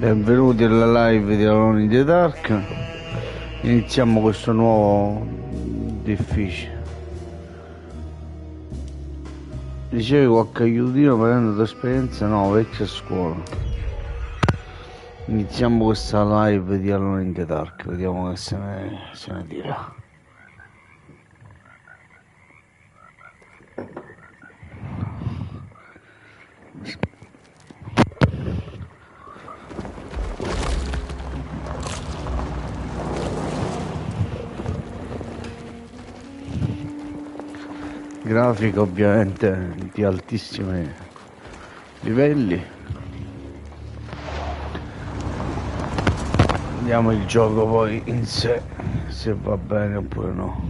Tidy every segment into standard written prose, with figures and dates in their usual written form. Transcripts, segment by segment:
Benvenuti alla live di Alone in the Dark. Iniziamo questo nuovo difficile. Ricevi qualche aiutino prendendo d'esperienza? No, vecchia scuola. Iniziamo questa live di Alone in the Dark, vediamo che se ne tira. Grafica ovviamente di altissimi livelli. Vediamo il gioco poi in sé, se va bene oppure no.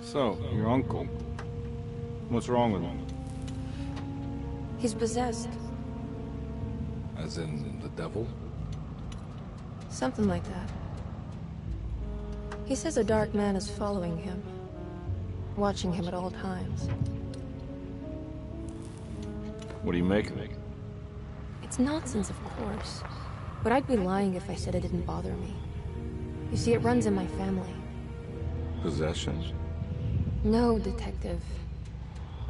So, your uncle. What's wrong with him? He's possessed. As in the devil? Something like that. He says a dark man is following him, watching him at all times. What do you make of it? It's nonsense, of course. But I'd be lying if I said it didn't bother me. You see, it runs in my family. Possession? No, Detective.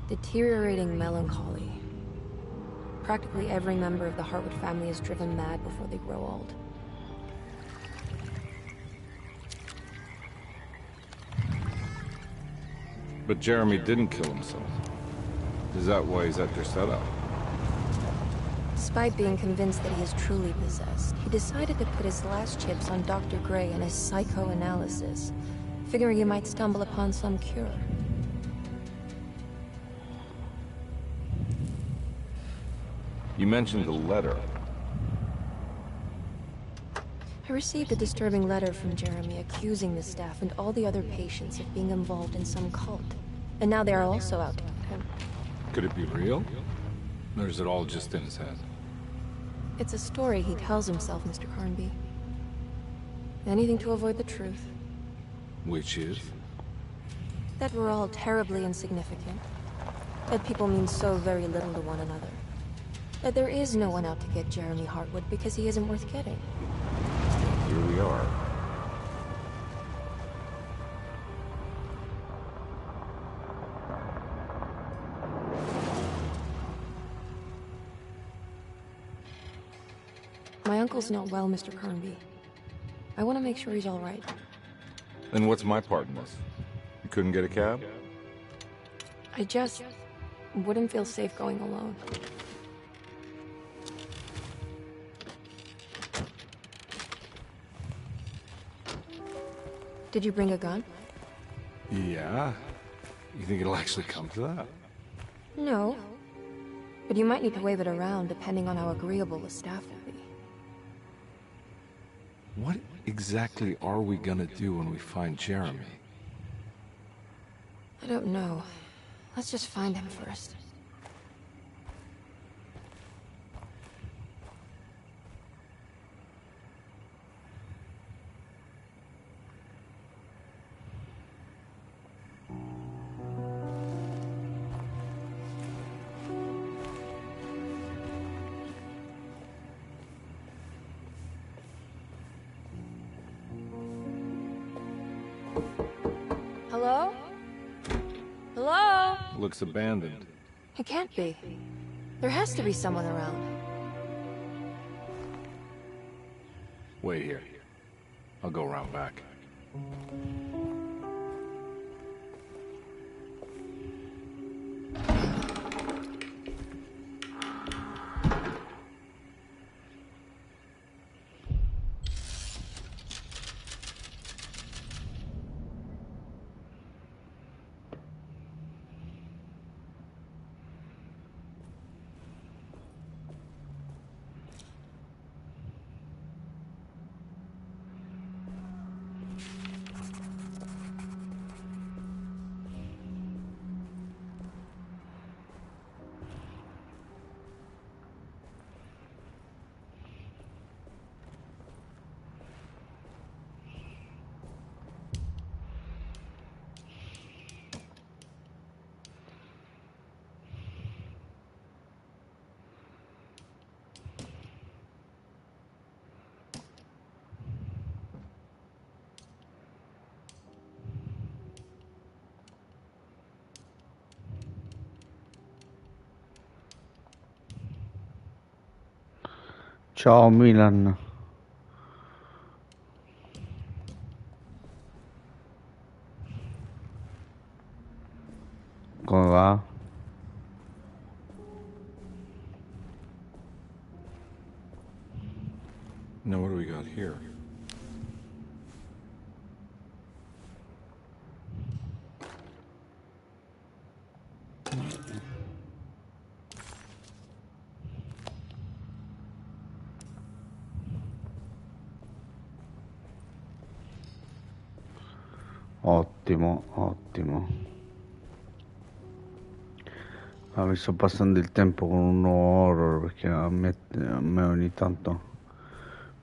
Deteriorating melancholy. Practically every member of the Hartwood family is driven mad before they grow old. But Jeremy didn't kill himself. Is that why he's at your setup? Despite being convinced that he is truly possessed, he decided to put his last chips on Dr. Gray and his psychoanalysis, figuring he might stumble upon some cure. You mentioned the letter. I received a disturbing letter from Jeremy accusing the staff and all the other patients of being involved in some cult. And now they are also out to get him. Could it be real? Or is it all just in his head? It's a story he tells himself, Mr. Carnby. Anything to avoid the truth. Which is? That we're all terribly insignificant. That people mean so very little to one another. That there is no one out to get Jeremy Hartwood because he isn't worth getting. Here we are. My uncle's not well, Mr. Carnby. I want to make sure he's all right. Then what's my part in this? You couldn't get a cab? I just wouldn't feel safe going alone. Did you bring a gun? Yeah. You think it'll actually come to that? No. But you might need to wave it around depending on how agreeable the staff will be. What exactly are we gonna do when we find Jeremy? I don't know. Let's just find him first. Hello? Hello? Looks abandoned. It can't be. There has to be someone around. Wait here. I'll go around back. Ciao Milan, come va? Now what do we got here? Ottimo, ottimo. Ah, mi sto passando il tempo con un nuovo horror perché a me ogni tanto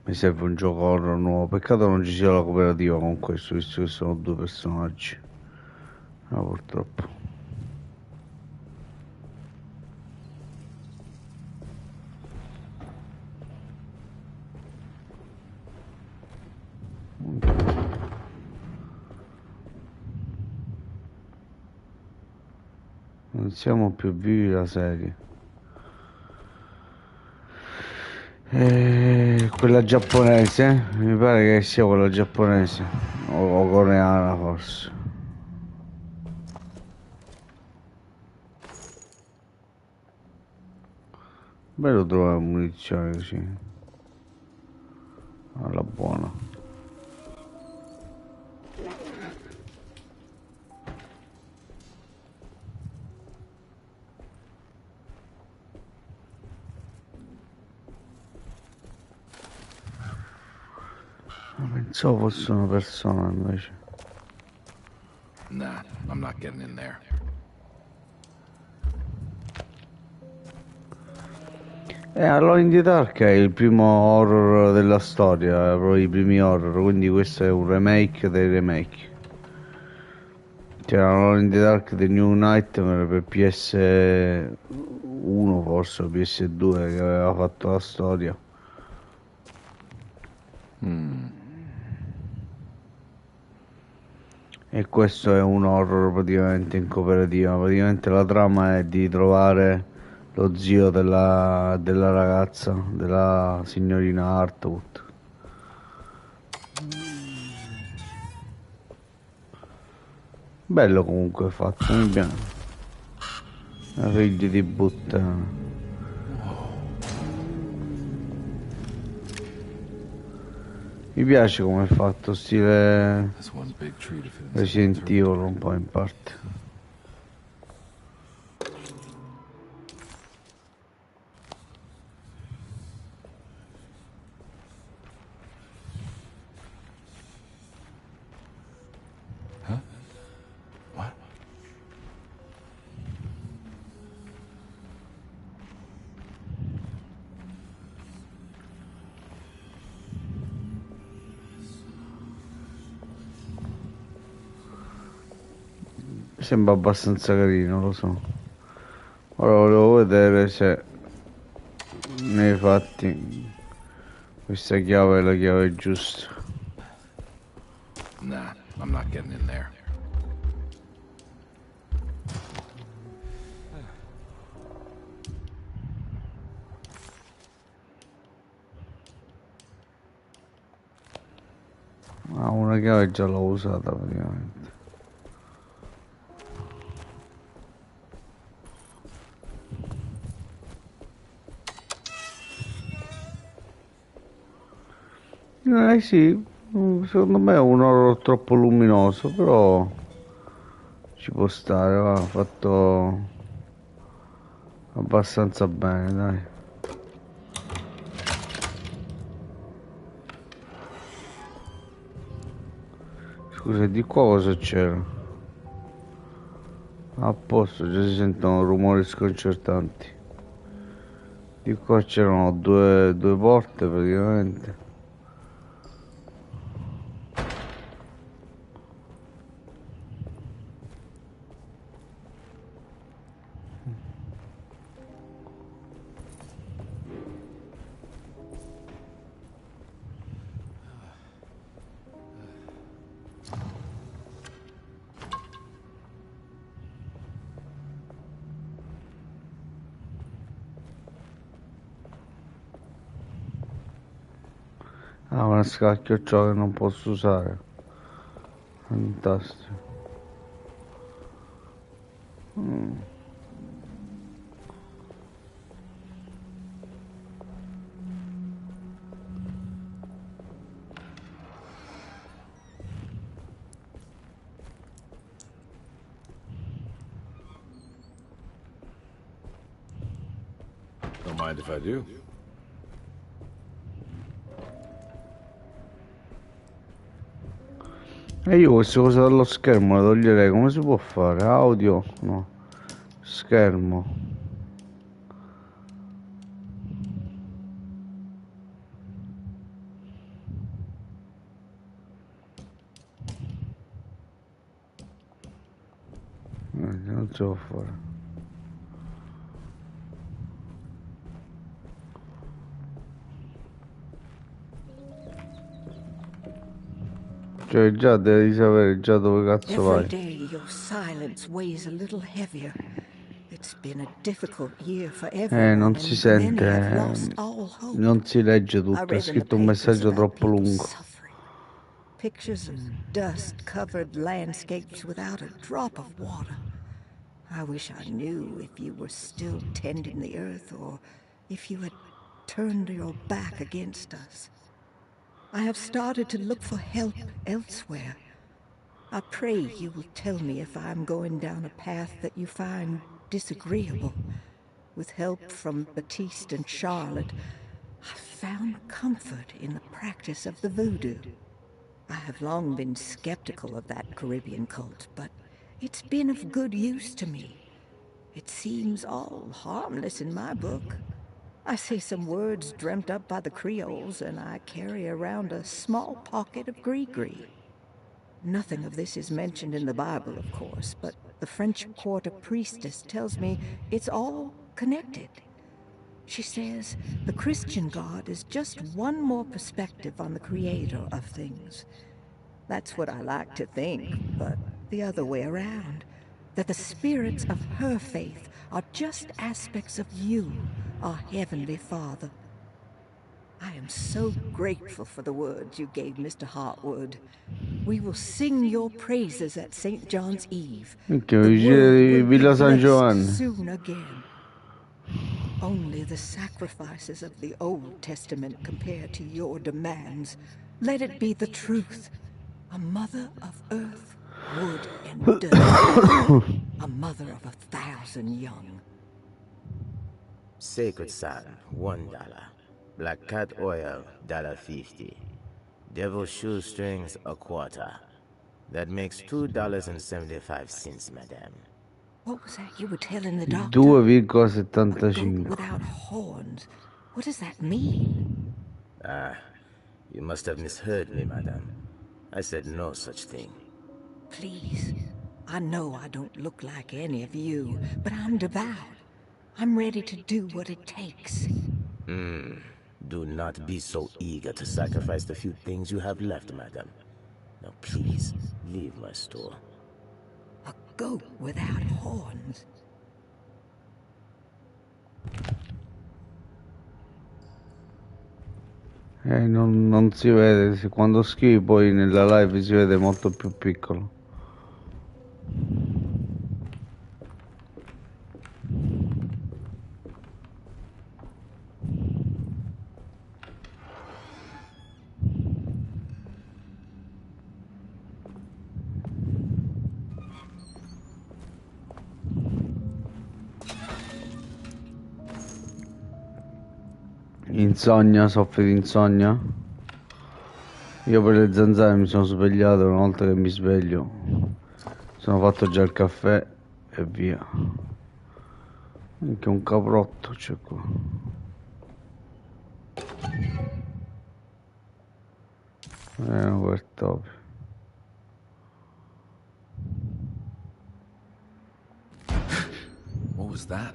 mi serve un gioco horror nuovo. Peccato non ci sia la cooperativa con questo, visto che sono due personaggi. Ah, purtroppo. Non siamo più vivi la serie. Quella giapponese? Mi pare che sia quella giapponese. O coreana forse. Bello trovare munizioni così. Alla buona. Ma pensavo fosse una persona invece. Nah, I'm not getting in there. Alone in the Dark è il primo horror della storia, proprio i primi horror, quindi questo è un remake dei remake. C'era Alone in the Dark The New Nightmare per PS1 forse o PS2 che aveva fatto la storia. E questo è un horror praticamente in cooperativa. Praticamente la trama è di trovare lo zio della ragazza, della signorina Hartwood. Bello comunque fatto, mi piace. La figlia di puttana. Mi piace come è fatto, stile That's one big tree to fit inside Resident the Evil territory. un po' in parte. Huh? What? Sembra abbastanza carino, lo so. Ora volevo vedere se nei fatti questa chiave è la chiave giusta. Nah, I'm not getting in there. Ah, una chiave già l'ho usata praticamente. Sì, secondo me è un horror troppo luminoso, però ci può stare, va, fatto abbastanza bene, dai. Scusa, di qua cosa c'era? A posto, già si sentono rumori sconcertanti. Di qua c'erano due porte praticamente. a scacchio ciò che non posso usare. Fantastico. Don't mind if I do. E io questa cosa dallo schermo la toglierei, come si può fare? Audio? No. Schermo. Non si può fare. Cioè già devi sapere già dove cazzo Every vai. day your silence weighs a little heavier. It's been a difficult year for everyone, Non si and sente, many have lost all hope. non si legge I tutto, è read in the scritto un papers messaggio about troppo people lungo. suffering. Pictures of dust-covered landscapes without a drop of water. I wish I knew if you were still tending the earth or if you had turned your back against us. I have started to look for help elsewhere. I pray you will tell me if I am going down a path that you find disagreeable. With help from Baptiste and Charlotte, I found comfort in the practice of the voodoo. I have long been skeptical of that Caribbean cult, but it's been of good use to me. It seems all harmless in my book. I say some words dreamt up by the Creoles, and I carry around a small pocket of gree-gree. Nothing of this is mentioned in the Bible, of course, but the French Quarter priestess tells me it's all connected. She says the Christian God is just one more perspective on the creator of things. That's what I like to think, but the other way around. That the spirits of her faith are just aspects of you, our Heavenly Father. I am so grateful for the words you gave Mr. Hartwood. We will sing your praises at St. John's Eve. Minchia, The vicino world di will be Villa San blessed Giovanni. soon again. Only the sacrifices of the Old Testament compare to your demands. Let it be the truth. A mother of earth, wood, and dirt. A mother of 1,000 young. Sacred sand, $1. Black cat oil, $1.50. Devil shoestrings, a quarter. That makes $2.75, madame. What was that you were telling the doctor? 2,75. Without horns. What does that mean? You must have misheard me, madame. I said no such thing. Please. I know I don't look like any of you, but I'm devout. I'm ready to do what it takes. Do not be so eager to sacrifice the few things you have left, madame. Now please, leave my store. A goat without horns. Non si vede, quando scrivi poi nella live si vede molto più piccolo. Insonnia, soffri di insonnia? Io per le zanzare mi sono svegliato, una volta che mi sveglio sono fatto già il caffè e via. Anche un caprotto c'è qua. Per topi. What was that?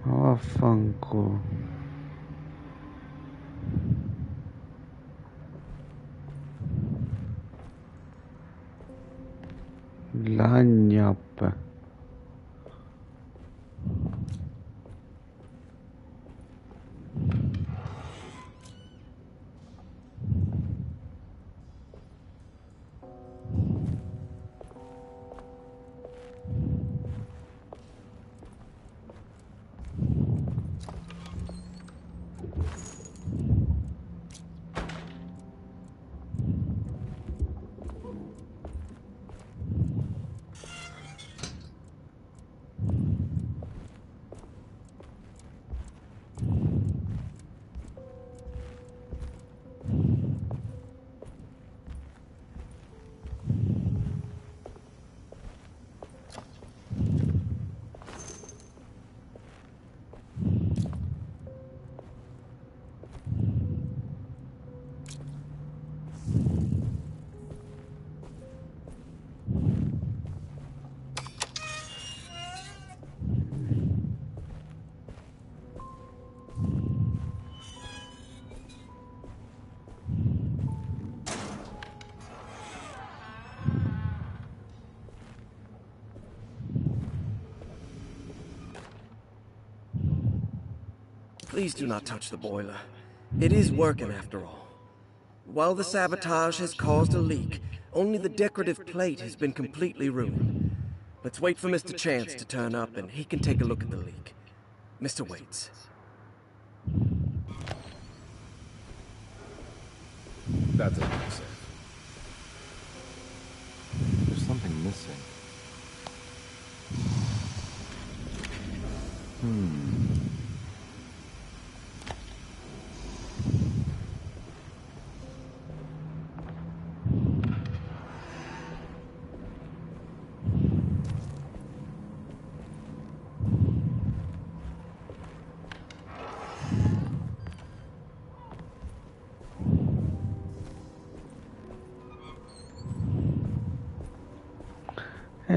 Ma vaffanculo. Lagnappe. Please do not touch the boiler. It is working after all. While the sabotage has caused a leak, only the decorative plate has been completely ruined. Let's wait for Mr. Chance to turn up and he can take a look at the leak. Mr. Waits. That doesn't make sense. There's something missing.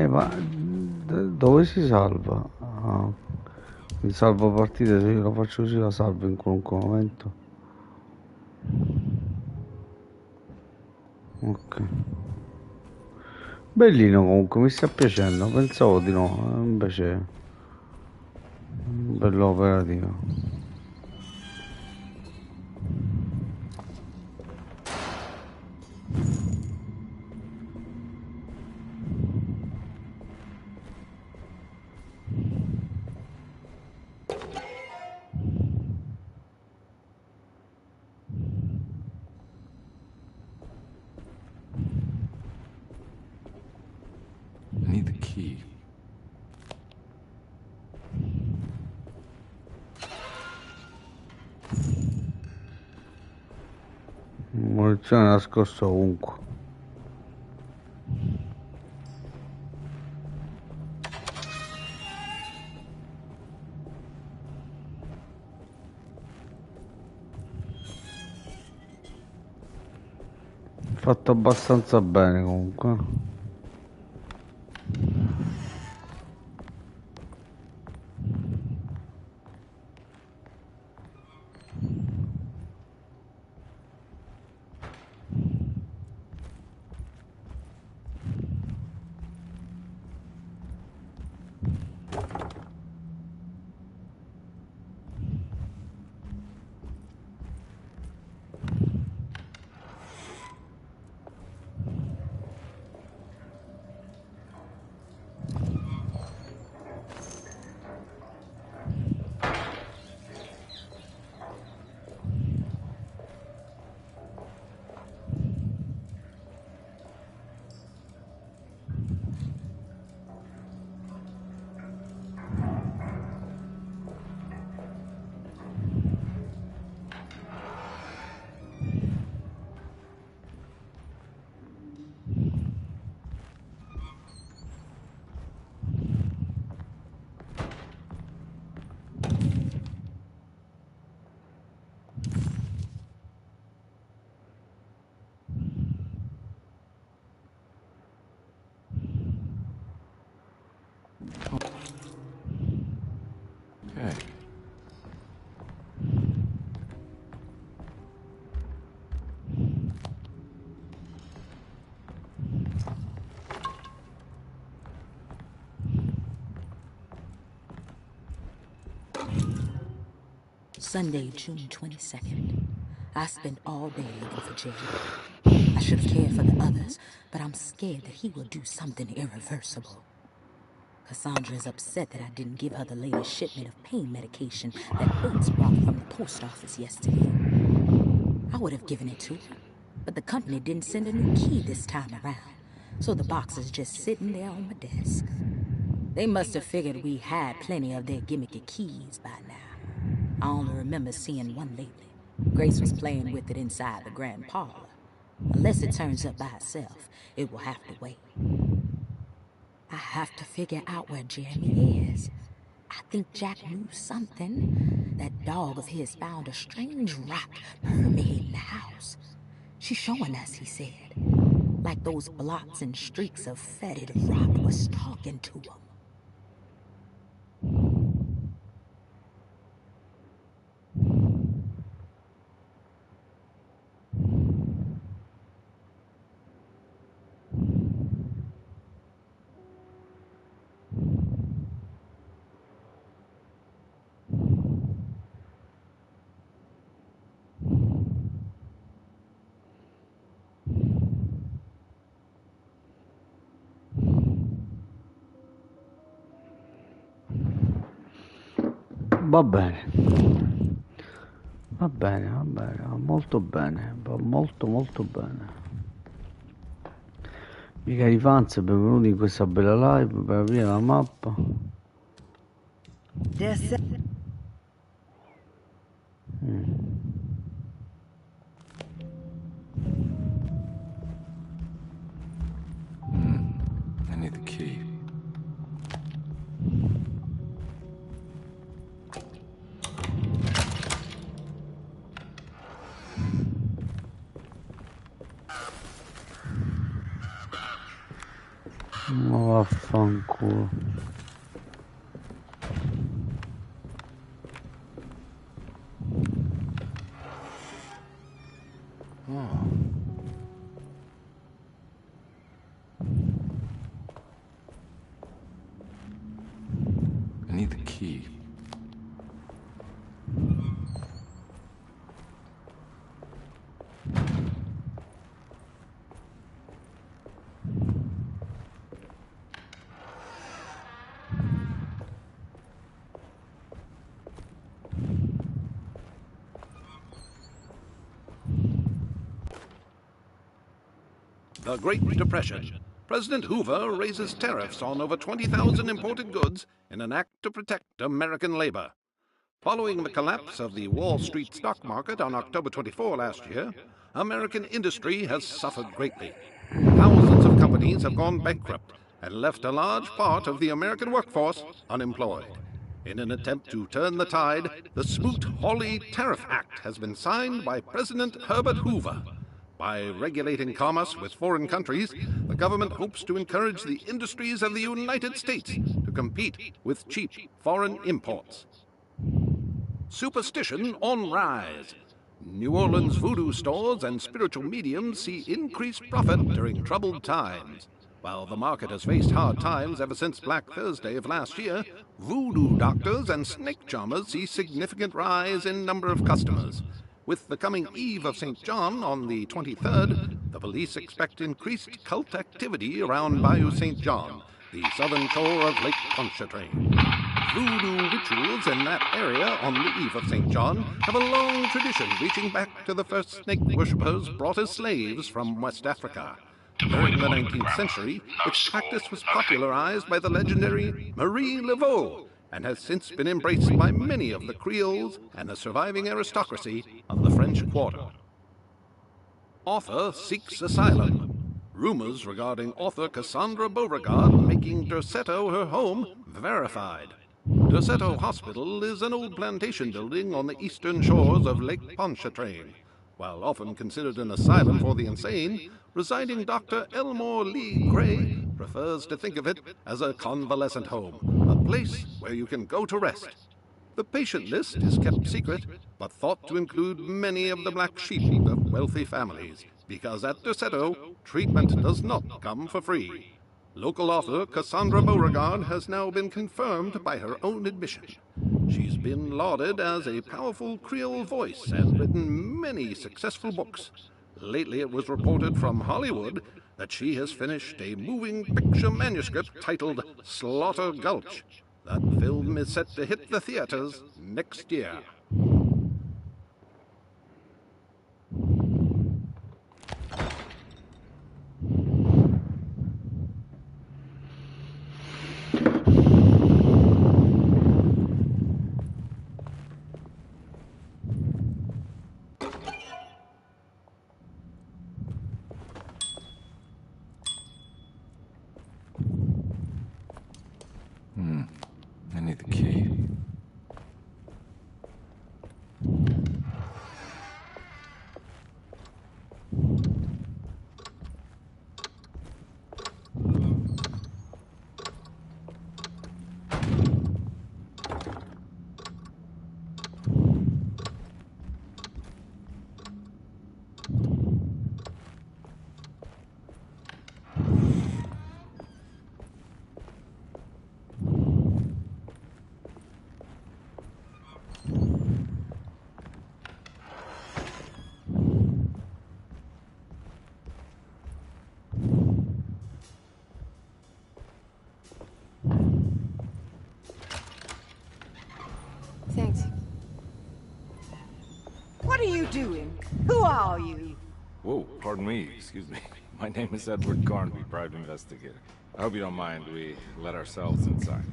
Ma dove si salva? Ah, il salvo partita, se io lo faccio così la salvo in qualunque momento. Ok. Bellino comunque, mi sta piacendo, pensavo di no, invece bello operativo. I need the key. Munizione nascosta ovunque. Fatto abbastanza bene comunque. Okay. Sunday, June 22nd. I spent all day looking for Jerry. I should have cared for the others, but I'm scared that he will do something irreversible. Cassandra is upset that I didn't give her the latest shipment of pain medication that Waits brought from the post office yesterday. I would have given it to her, but the company didn't send a new key this time around, so the box is just sitting there on my desk. They must have figured we had plenty of their gimmicky keys by now. I only remember seeing one lately. Grace was playing with it inside the grand parlor. Unless it turns up by itself, it will have to wait. I have to figure out where Jeremy is. I think Jack knew something. That dog of his found a strange rot permeating the house. She's showing us, he said. Like those blots and streaks of fetid rot was talking to him. Va bene. Va bene, va molto bene, va molto molto bene. Miei cari fans, benvenuti in questa bella live per aprire la mappa. I need the key. Ma vaffanculo. I need the key. The Great Depression. President Hoover raises tariffs on over 20,000 imported goods in an act to protect American labor. Following the collapse of the Wall Street stock market on October 24 last year, American industry has suffered greatly. Thousands of companies have gone bankrupt and left a large part of the American workforce unemployed. In an attempt to turn the tide, the Smoot-Hawley Tariff Act has been signed by President Herbert Hoover. By regulating commerce with foreign countries, the government hopes to encourage the industries of the United States to compete with cheap foreign imports. Superstition on rise. New Orleans voodoo stores and spiritual mediums see increased profit during troubled times. While the market has faced hard times ever since Black Thursday of last year, voodoo doctors and snake charmers see significant rise in number of customers. With the coming Eve of St. John on the 23rd, the police expect increased cult activity around Bayou St. John, the southern shore of Lake Pontchartrain. Voodoo rituals in that area on the Eve of St. John have a long tradition reaching back to the first snake worshippers brought as slaves from West Africa. During the 19th century, its practice was popularized by the legendary Marie Laveau, and has since been embraced by many of the Creoles and the surviving aristocracy of the French Quarter. Author seeks asylum. Rumors regarding author Cassandra Beauregard making Derceto her home verified. Derceto Hospital is an old plantation building on the eastern shores of Lake Pontchartrain. While often considered an asylum for the insane, residing Dr. Elmore Lee Gray prefers to think of it as a convalescent home, a place where you can go to rest. The patient list is kept secret, but thought to include many of the black sheep of wealthy families, because at Derceto, treatment does not come for free. Local author Cassandra Beauregard has now been confirmed by her own admission. She's been lauded as a powerful Creole voice and written many successful books. Lately it was reported from Hollywood that she has finished a moving picture manuscript titled Slaughter Gulch. That film is set to hit the theaters next year. I need the key. Who are you? Whoa, pardon me, excuse me. My name is Edward Garnby, private investigator. I hope you don't mind we let ourselves inside.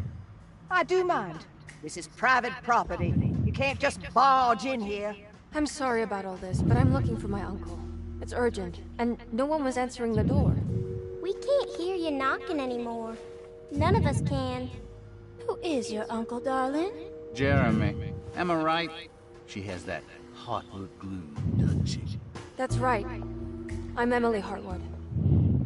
I do mind. This is private property. You can't just barge in here. I'm sorry about all this, but I'm looking for my uncle. It's urgent, and no one was answering the door. We can't hear you knocking anymore. None of us can. Who is your uncle, darling? Jeremy. Am I right? She has that Hartwood glue, doesn't she? That's right. I'm Emily Hartwood.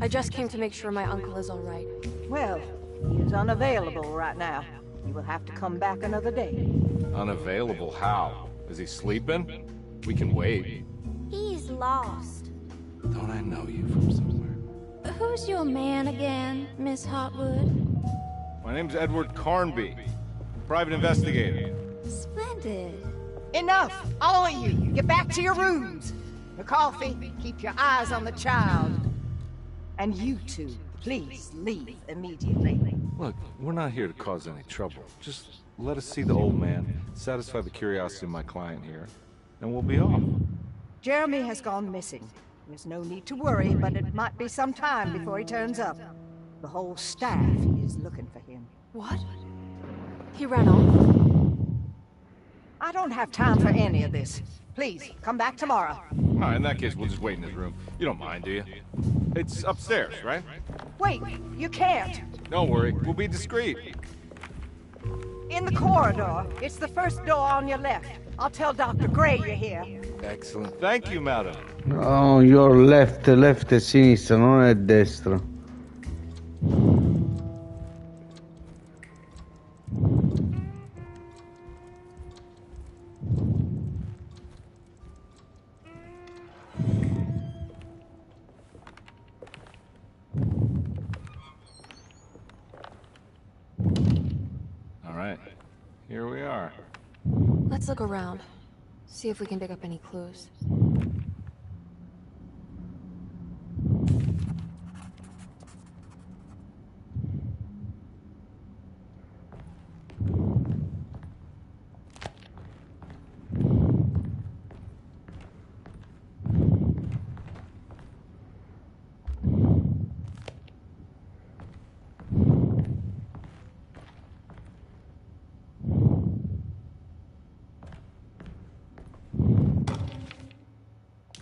I just came to make sure my uncle is all right. Well, he is unavailable right now. You will have to come back another day. Unavailable how? Is he sleeping? We can wait. He's lost. Don't I know you from somewhere? Who's your man again, Miss Hartwood? My name's Edward Carnby, private investigator. Splendid. Enough! All of you! Get back to your rooms! McCarthy, keep your eyes on the child. And you two, please leave immediately. Look, we're not here to cause any trouble. Just let us see the old man, satisfy the curiosity of my client here, and we'll be off. Jeremy has gone missing. There's no need to worry, but it might be some time before he turns up. The whole staff is looking for him. What? He ran off? I don't have time for any of this. Please, come back tomorrow. All right, in that case, we'll just wait in his room. You don't mind, do you? It's upstairs, right? Wait, you can't. Don't worry, we'll be discreet. In the corridor. It's the first door on your left. I'll tell Dr. Gray you're here. Excellent. Thank you, madam. No, your left è sinistra, non è destra. All right, here we are. Let's look around. See if we can pick up any clues.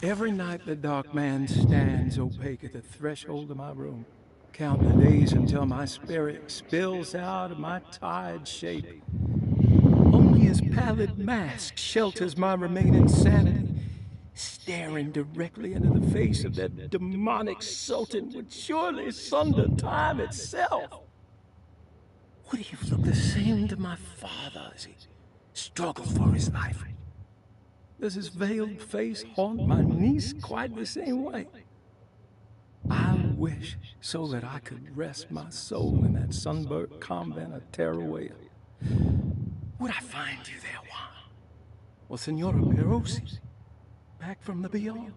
Every night the dark man stands opaque at the threshold of my room, counting the days until my spirit spills out of my tired shape. Only his pallid mask shelters my remaining sanity, staring directly into the face of that demonic sultan would surely sunder time itself. Would he have looked the same to my father as he struggled for his life? Does his veiled face haunt my niece quite the same way? I wish so that I could rest my soul in that sunburnt convent of Teruel. Would I find you there, Juan? Or Senora Perosi, back from the beyond?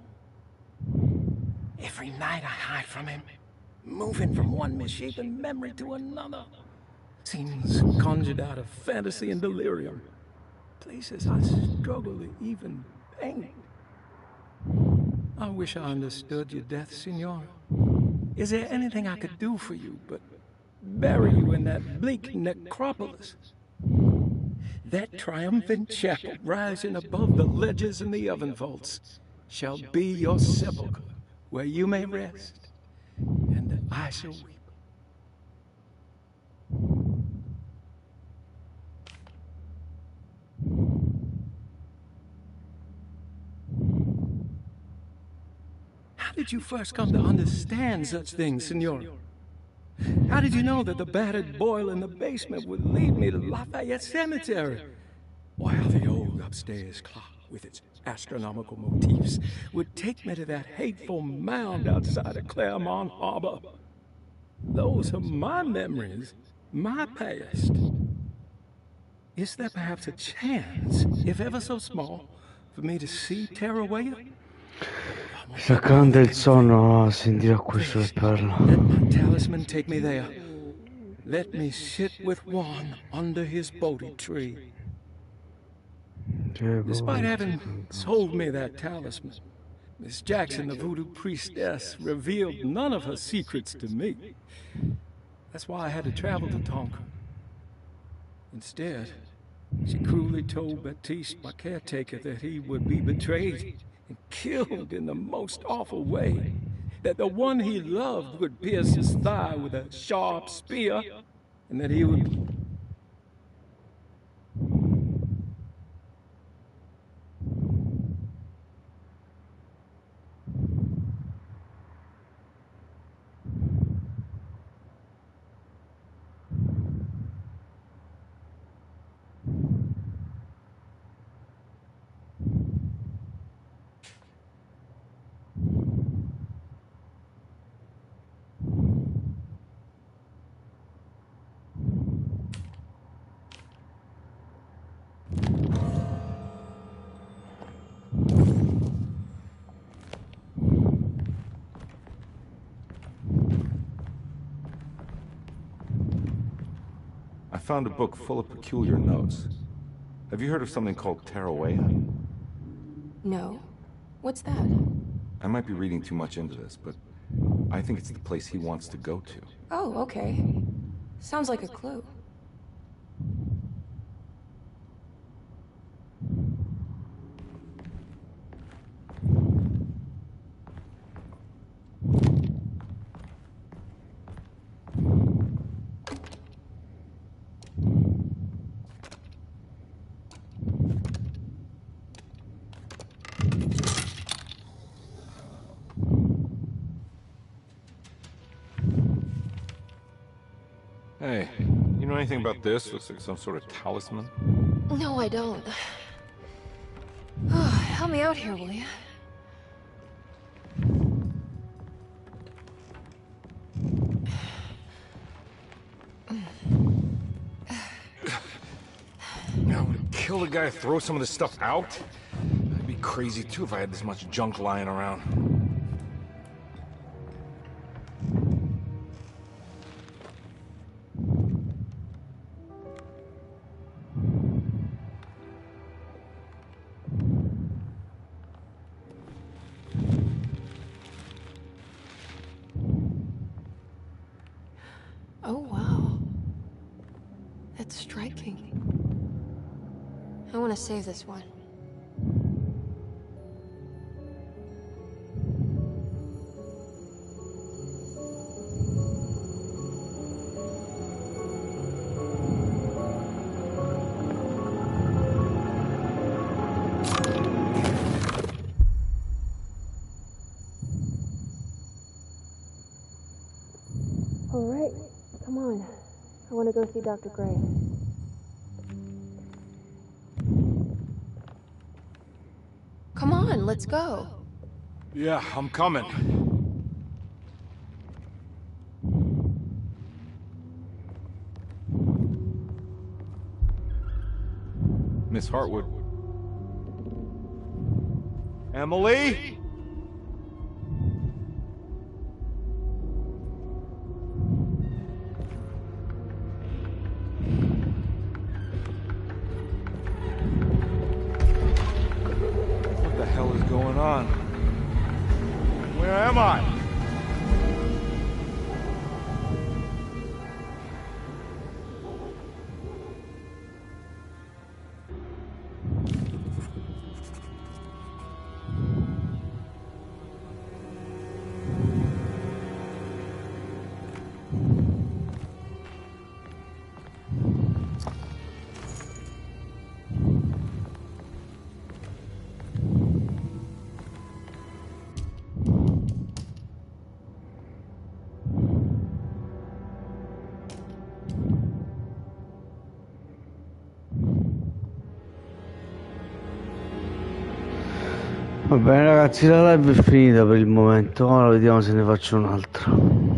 Every night I hide from him, moving from one misshapen memory to another. Scenes conjured out of fantasy and delirium. Places I struggle to even paint. I wish I understood your death, Senora. Is there anything I could do for you but bury you in that bleak necropolis? That triumphant chapel rising above the ledges and the oven vaults shall be your sepulchre, where you may rest, and I shall weep. How did you first come to understand such things, Senora? How did you know that the battered boil in the basement would lead me to Lafayette Cemetery? While the old upstairs clock, with its astronomical motifs, would take me to that hateful mound outside of Claremont Harbor. Those are my memories, my past. Is there perhaps a chance, if ever so small, for me to see Teruel? Se canta il sonno, sentirà qui sulle perle. Let my talisman take me there. Let me sit with Juan under his Bodhi tree. Despite having sold me that talisman, Miss Jackson, the voodoo priestess, revealed none of her secrets to me. That's why I had to travel to Tonka. Instead, she cruelly told Baptiste, my caretaker, that he would be betrayed and killed in the most awful way. That the one he loved would pierce his thigh with a sharp spear, and that he would... I found a book full of peculiar notes. Have you heard of something called Tarawea? No. What's that? I might be reading too much into this, but I think it's the place he wants to go to. Oh, okay. Sounds like a clue. Hey, you know anything about this? Looks like some sort of talisman. No, I don't. Help me out here, will you? Now, would it kill the guy to throw some of this stuff out? I'd be crazy too if I had this much junk lying around. Oh, wow. That's striking. I want to save this one. All right, come on. I want to go see Dr. Gray. Come on, let's go. Yeah, I'm coming. Miss Hartwood. Emily? What the hell is going on? Where am I? Va bene ragazzi, la live è finita per il momento, ora vediamo se ne faccio un'altra.